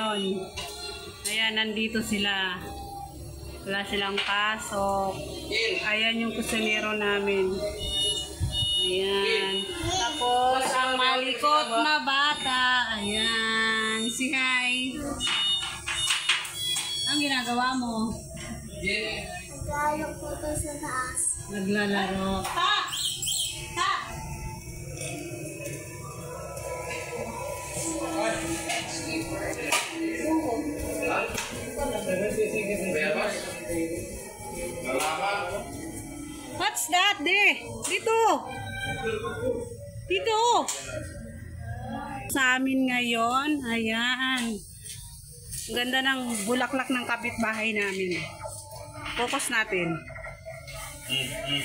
ngayon. Ayan, nandito sila. Wala silang pasok. Ayan yung kusinero namin. Ayan. Tapos, ang malikot na bata. Ayan. Si Hai. Ang ginagawa mo? Naglalaro po ito sa taas. Naglalaro. Ha! Ha! What's that, de? Dito! Dito! Sa amin ngayon, ayan. Ang ganda ng bulaklak ng kapitbahay namin. Focus natin.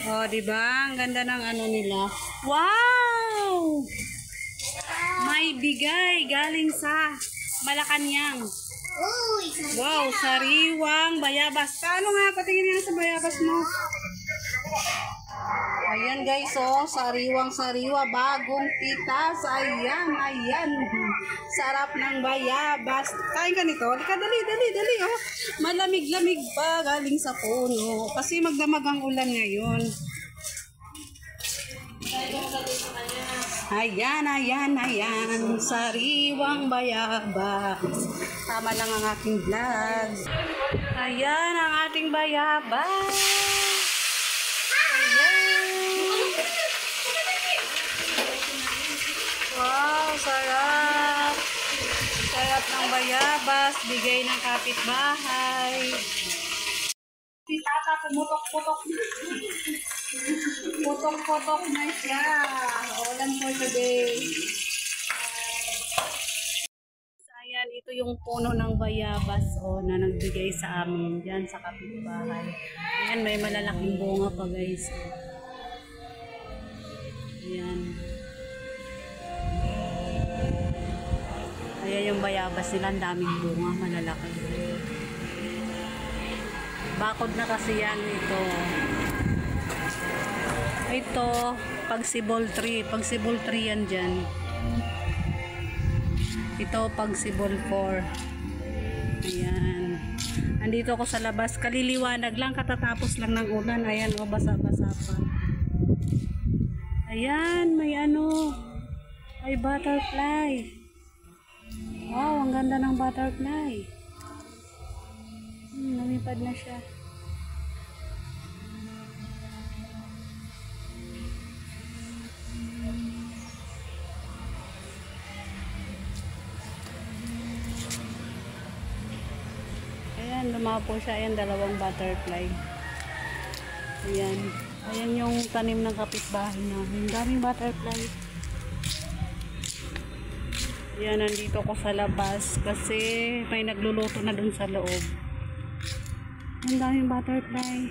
Oh, di ba? Ang ganda ng ano nila. Wow! May bigay galing sa Malacanang. Uy! Wow, sariwang bayabas. Paano nga? Patingin nga sa bayabas mo. Ayan guys, oh, sariwang-sariwa, bagong pitas. Ayan, ayan. Sarap ng bayabas. Kain ka nito. Halika, dali, oh. Malamig-lamig pa galing sa puno. Kasi magdamag ang ulan ngayon. Ayan, ayan. Sariwang bayabas. Tama lang ang aking vlog. Ayan ang ating bayabas. Wow, sarap. Sarap ng bayabas. Bigay ng kapitbahay. Si Tata pumutok-putok. Putok-putok na siya. Ulan for today. Ayan, ito yung puno ng bayabas na nagbigay sa amin. Diyan sa kapitbahay. Ayan, may malalaking bunga pa guys. Ayan. Ayan yung bayabas nila, ang daming bunga, malalaki. Bakod na kasi yan ito. Ito, pagsibol tree. Pagsibol tree yan dyan. Ito, pagsibol 4. Ayan. Andito ako sa labas. Kaliliwanag lang, katatapos lang ng ulan. Ayan, o, basa-basa pa. Ayan, may ano. May butterfly. Wow, ang ganda ng butterfly. Lumipad na siya. Ayan, lumapo siya. Ayan, dalawang butterfly. Ayan. Ayan yung tanim ng kapitbahay namin. Daming butterfly. Yan, nandito ko sa labas kasi may nagluluto na dun sa loob. Ang daming butterfly.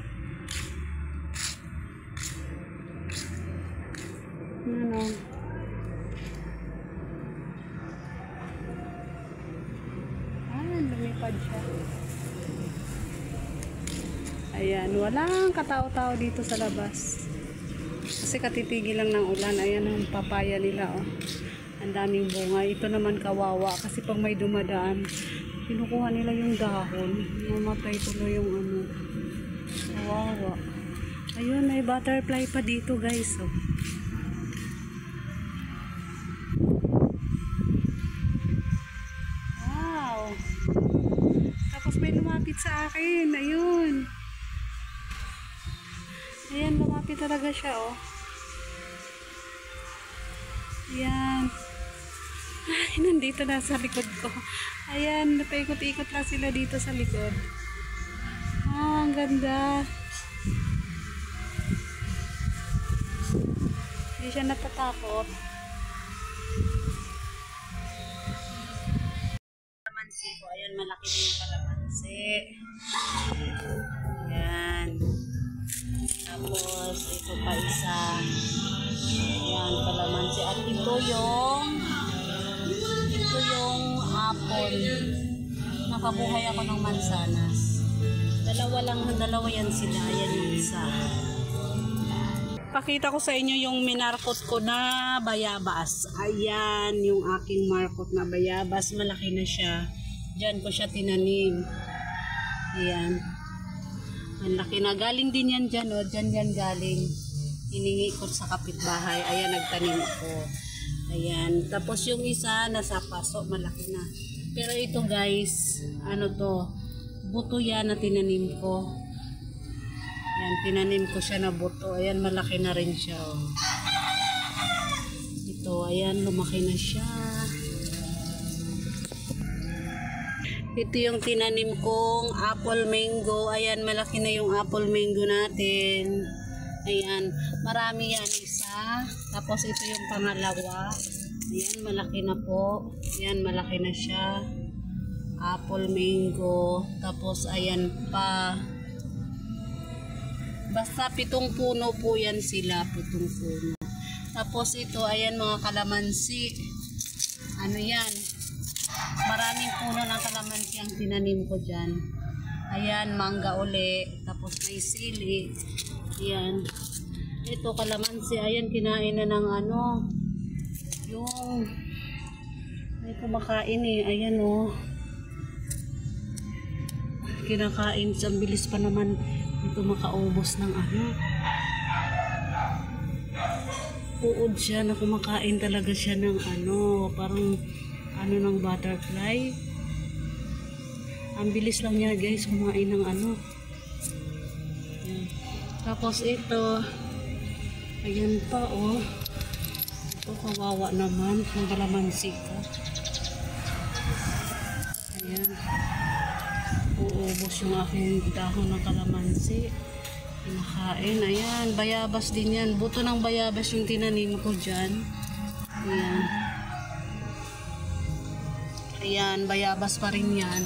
Ano? Lumipad siya. Ayan, walang katao-tao dito sa labas. Kasi katitigil lang ng ulan. Ayan ang papaya nila, oh. Ang daming bunga. Ito naman kawawa kasi pag may dumadaan, kinukuha nila yung dahon. Mamatay tuloy yung ano. Kawawa. Ayun, may butterfly pa dito guys. Oh. Wow. Tapos may lumapit sa akin. Ayun. Ayan, lumapit talaga siya, oh. Ayan. Ay, nandito na sa likod ko. Ayan, napaikot-ikot lang sila dito sa likod. Ah, ang ganda. Hindi siya natatakot. Kalamansi ko. Ayan, malaki na yung kalamansi. Ayan. Tapos, ito pa isa. Ayan, kalamansi. At ito yung apple. Nakabuhay ako ng mansanas. Dalawa yan sila. Ayan yung isa. Pakita ko sa inyo yung minarkot ko na bayabas. Ayan, yung aking markot na bayabas. Malaki na siya. Diyan ko siya tinanim. Ayan. Ang laki na. Galing din yan dyan, oh. Dyan yan galing. Hiningi ko sa kapitbahay. Ayan, nagtanim ako. Ayan. Tapos yung isa, nasa paso. Malaki na. Pero ito guys, ano to? Buto yan na tinanim ko. Ayan, tinanim ko siya na buto. Ayan, malaki na rin siya, oh. Ito, ayan, lumaki na siya. Ito yung tinanim kong apple mango. Ayan, malaki na yung apple mango natin. Ayan, marami yan isa. Tapos ito yung pangalawa. Ayan, malaki na po. Ayan, malaki na siya. Apple mango. Tapos ayan pa. Basta 7 puno po yan sila. 7 puno. Tapos ito, ayan mga kalamansi. Ano yan? Maraming puno ng kalamansi ang tinanim ko dyan. Ayan, mangga uli. Tapos may sili. Ayan. Ito, kalamansi. Ayan, kinain na ng ano. Yung may kumakain eh. Ayan oh. Kinakain. Ang bilis pa naman ito makaubos ng ano. Uod siya na kumakain talaga siya ng ano. Parang ano ng butterfly. Ang bilis lang niya guys kumain ng ano. Ayan. Tapos ito, ayan pa oh. Ito kawawa naman ng kalamansi ko. Ayan. Uubos yung aking dahon ng kalamansi. Kinakain. Ayan, bayabas din yan. Buto ng bayabas yung tinanim ko dyan. Ayan. Ayan, bayabas pa rin yan.